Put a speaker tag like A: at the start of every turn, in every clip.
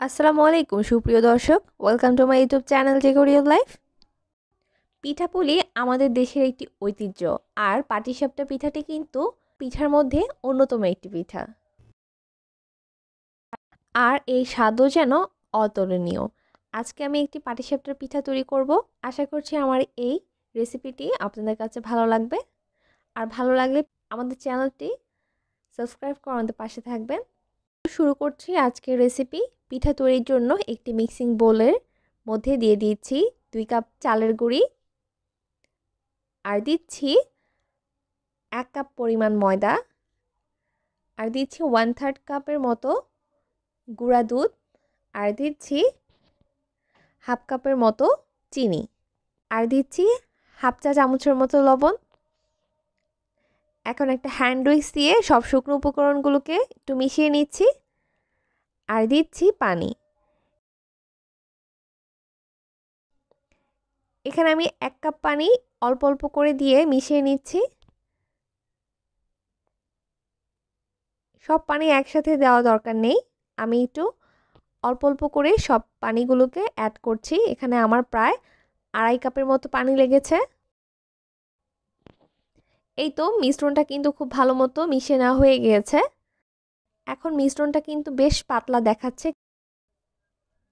A: আসসালামু আলাইকুম সুপ্রিয় দর্শক, welcome to my YouTube channel Decor Life. পিঠাপুলি আমাদের দেশের একটি ঐতিহ্য, আর পাটিসাপটা পিঠাটি কিন্তু পিঠার মধ্যে অন্যতম একটি পিঠা। আর এই স্বাদও যেন অতুলনীয়। আজকে আমি একটি পাটিসাপটার পিঠা তৈরি করব। আশা করছি আমার এই রেসিপিটি আপনাদের কাছে ভালো লাগবে। আর ভালো লাগলে আমাদের চ্যানেলটি সাবস্ক্রাইব করে আমাদের পাশে থাকবেন। শুরু করছি আজকের রেসিপি। পিঠা তৈরির জন্য একটি মিক্সিং বোলের মধ্যে দিয়ে দিচ্ছি 2 কাপ চালের গুঁড়ি, আর দিচ্ছি 1 কাপ পরিমাণ ময়দা, আর দিচ্ছি 1/3 কাপের মতো গুঁড়া দুধ, আর দিচ্ছি হাফ কাপের মতো চিনি, আর দিচ্ছি হাফ চা চামচের মতো লবণ। এখন একটা হ্যান্ড উইক্স দিয়ে সব শুকনো উপকরণগুলোকে একটু মিশিয়ে নিচ্ছি, আর দিচ্ছি পানি। এখানে আমি 1 কাপ পানি অল্প অল্প করে দিয়ে মিশিয়ে নিচ্ছি। সব পানি একসাথে দেওয়া দরকার নেই, আমি একটু অল্প অল্প করে সব পানিগুলোকে অ্যাড করছি। এখানে আমার প্রায় 2.5 কাপের মতো পানি লেগেছে। এই তো মিশ্রণটা কিন্তু খুব ভালো মতো মিশিয়ে নেওয়া হয়ে গিয়েছে। এখন মিশ্রণটা কিন্তু বেশ পাতলা দেখাচ্ছে।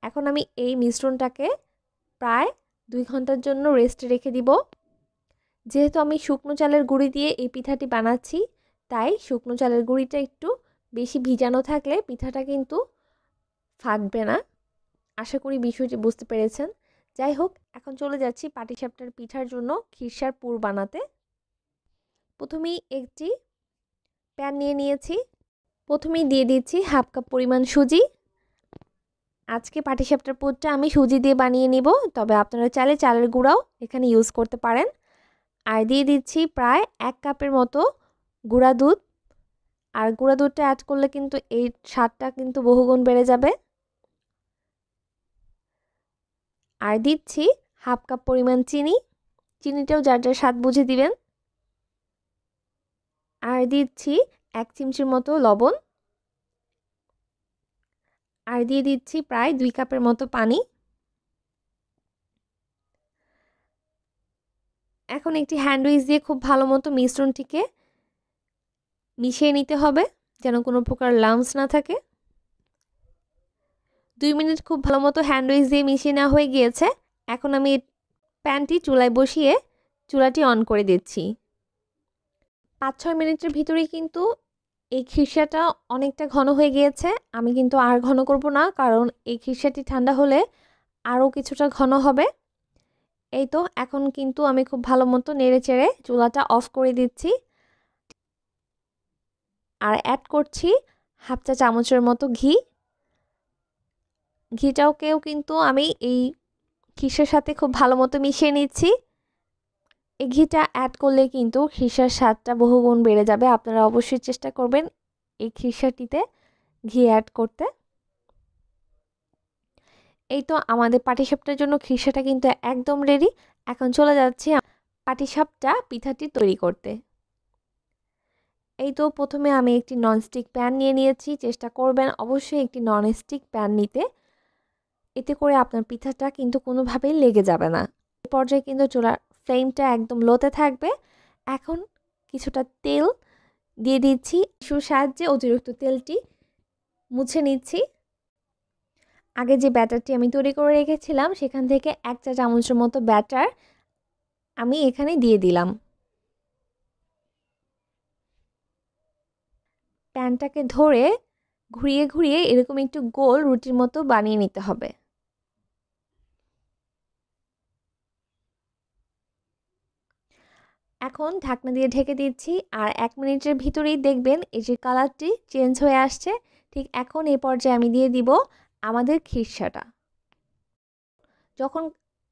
A: এখন আমি এই মিশ্রণটাকে প্রায় 2 ঘন্টার জন্য রেস্টে রেখে দিব। যেহেতু আমি শুকনো চালের গুঁড়ি দিয়ে এই পিঠাটি বানাচ্ছি, তাই শুকনো চালের গুঁড়িটা একটু বেশি ভিজানো থাকলে পিঠাটা কিন্তু ফাটবে না। আশা করি বিষয়টি বুঝতে পেরেছেন। যাই হোক, এখন চলে যাচ্ছি পাটিসাপটার পিঠার জন্য খিরসার পুর বানাতে। প্রথমেই একটি প্যান নিয়ে নিয়েছি। প্রথমেই দিয়ে দিচ্ছি হাফ কাপ পরিমাণ সুজি। আজকে পাটিসাপটার পুরটা আমি সুজি দিয়ে বানিয়ে নিব, তবে আপনারা চাইলে চালের গুঁড়াও এখানে ইউজ করতে পারেন। আর দিয়ে দিচ্ছি প্রায় 1 কাপের মতো গুঁড়া দুধ। আর গুঁড়া দুধটা অ্যাড করলে কিন্তু এই স্বাদটা কিন্তু বহুগুণ বেড়ে যাবে। আর দিচ্ছি হাফ কাপ পরিমাণ চিনি, চিনিটাও যার যার স্বাদ বুঝে দিবেন। আর দিচ্ছি 1 চিমচির মতো লবণ, আর দিয়ে দিচ্ছি প্রায় 2 কাপের মতো পানি। এখন একটি হ্যান্ড উইক্স দিয়ে খুব ভালো মতো মিশ্রণটিকে মিশিয়ে নিতে হবে, যেন কোনো প্রকার লাম্পস না থাকে। 2 মিনিট খুব ভালো মতো হ্যান্ড উইক্স দিয়ে মিশিয়ে নেওয়া হয়ে গিয়েছে। এখন আমি প্যানটি চুলায় বসিয়ে চুলাটি অন করে দিচ্ছি। 5-6 মিনিটের ভিতরেই কিন্তু এই খিরসাটা অনেকটা ঘন হয়ে গিয়েছে। আমি কিন্তু আর ঘন করব না, কারণ এই খিরসাটি ঠান্ডা হলে আরও কিছুটা ঘন হবে। এই তো এখন কিন্তু আমি খুব ভালো মতো নেড়ে চেড়ে চুলাটা অফ করে দিচ্ছি, আর অ্যাড করছি হাফ চা চামচের মতো ঘি। ঘিটাকেও কিন্তু আমি এই খিরসার সাথে খুব ভালো মতো মিশিয়ে নিচ্ছি। এই ঘিটা অ্যাড করলে কিন্তু খিরসার স্বাদটা বহুগুণ বেড়ে যাবে। আপনারা অবশ্যই চেষ্টা করবেন এই খিরসাটিতে ঘি অ্যাড করতে। এই তো আমাদের পাটিসাপটার জন্য খিরসাটা কিন্তু একদম রেডি। এখন চলে যাচ্ছি পাটিসাপটা পিঠাটি তৈরি করতে। এই তো প্রথমে আমি একটি ননস্টিক প্যান নিয়ে নিয়েছি। চেষ্টা করবেন অবশ্যই একটি ননস্টিক প্যান নিতে, এতে করে আপনার পিঠাটা কিন্তু কোনোভাবেই লেগে যাবে না। এই পর্যায়ে কিন্তু চুলার ফ্লেমটা একদম লোতে থাকবে। এখন কিছুটা তেল দিয়ে দিচ্ছি, টিস্যুর সাহায্যে অতিরিক্ত তেলটি মুছে নিচ্ছি। আগে যে ব্যাটারটি আমি তৈরি করে রেখেছিলাম, সেখান থেকে 1 চা চামচের মতো ব্যাটার আমি এখানে দিয়ে দিলাম। প্যানটাকে ধরে ঘুরিয়ে ঘুরিয়ে এরকম একটু গোল রুটির মতো বানিয়ে নিতে হবে। এখন ঢাকনা দিয়ে ঢেকে দিচ্ছি, আর 1 মিনিটের ভিতরেই দেখবেন এই যে কালারটি চেঞ্জ হয়ে আসছে। ঠিক এখন এই পর্যায়ে আমি দিয়ে দিব আমাদের খিরসাটা। যখন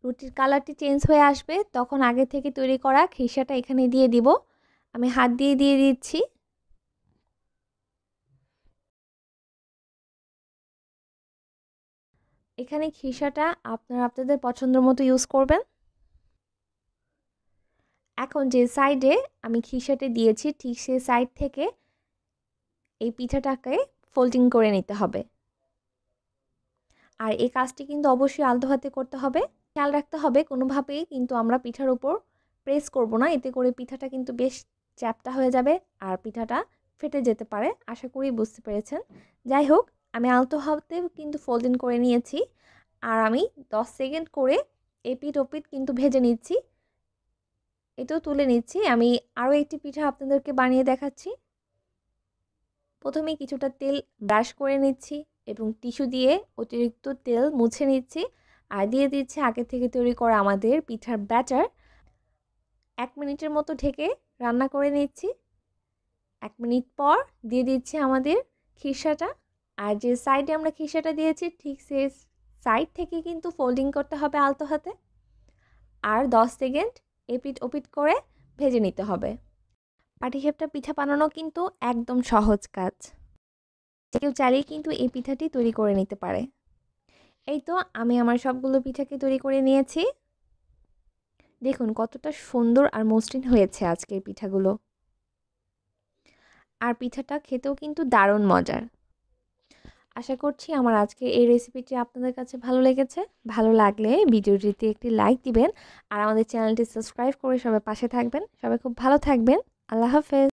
A: রুটির কালারটি চেঞ্জ হয়ে আসবে, তখন আগে থেকে তৈরি করা খিরসাটা এখানে দিয়ে দিব। আমি হাত দিয়ে দিয়ে দিচ্ছি। এখানে খিরসাটা আপনারা আপনাদের পছন্দ মতো ইউজ করবেন। এখন যে সাইডে আমি খিরসাটি দিয়েছি, ঠিক সেই সাইড থেকে এই পিঠাটাকে ফোল্ডিং করে নিতে হবে। আর এই কাজটি কিন্তু অবশ্যই আলতো হাতে করতে হবে। খেয়াল রাখতে হবে কোনোভাবেই কিন্তু আমরা পিঠার উপর প্রেস করব না, এতে করে পিঠাটা কিন্তু বেশ চ্যাপ্টা হয়ে যাবে আর পিঠাটা ফেটে যেতে পারে। আশা করি বুঝতে পেরেছেন। যাই হোক, আমি আলতো হাতে কিন্তু ফোল্ডিং করে নিয়েছি আর আমি 10 সেকেন্ড করে এপিঠ ওপিঠ কিন্তু ভেজে নিচ্ছি। এটাও তুলে নিচ্ছি। আমি আরও একটি পিঠা আপনাদেরকে বানিয়ে দেখাচ্ছি। প্রথমে কিছুটা তেল ব্রাশ করে নিচ্ছি এবং টিস্যু দিয়ে অতিরিক্ত তেল মুছে নিচ্ছি আর দিয়ে দিচ্ছি আগে থেকে তৈরি করা আমাদের পিঠার ব্যাটার। 1 মিনিটের মতো ঢেকে রান্না করে নিচ্ছি। 1 মিনিট পর দিয়ে দিচ্ছি আমাদের খিরসাটা। আর যে সাইডে আমরা খিরসাটা দিয়েছি ঠিক সেই সাইড থেকে কিন্তু ফোল্ডিং করতে হবে আলতো হাতে আর 10 সেকেন্ড এপিঠ ওপিঠ করে ভেজে নিতে হবে। পাটিসাপটা পিঠা বানানো কিন্তু একদম সহজ কাজ। কেউ চাইলেই কিন্তু এই পিঠাটি তৈরি করে নিতে পারে। এই তো আমি আমার সবগুলো পিঠাকে তৈরি করে নিয়েছি। দেখুন কতটা সুন্দর আর মসৃণ হয়েছে আজকের পিঠাগুলো। আর পিঠাটা খেতেও কিন্তু দারুণ মজার। আশা করছি আমার আজকে এই রেসিপিটি আপনাদের কাছে ভালো লেগেছে। ভালো লাগলে ভিডিওটিতে একটি লাইক দিবেন আর আমাদের চ্যানেলটি সাবস্ক্রাইব করে সবাই পাশে থাকবেন। সবাই খুব ভালো থাকবেন। আল্লাহ হাফেজ।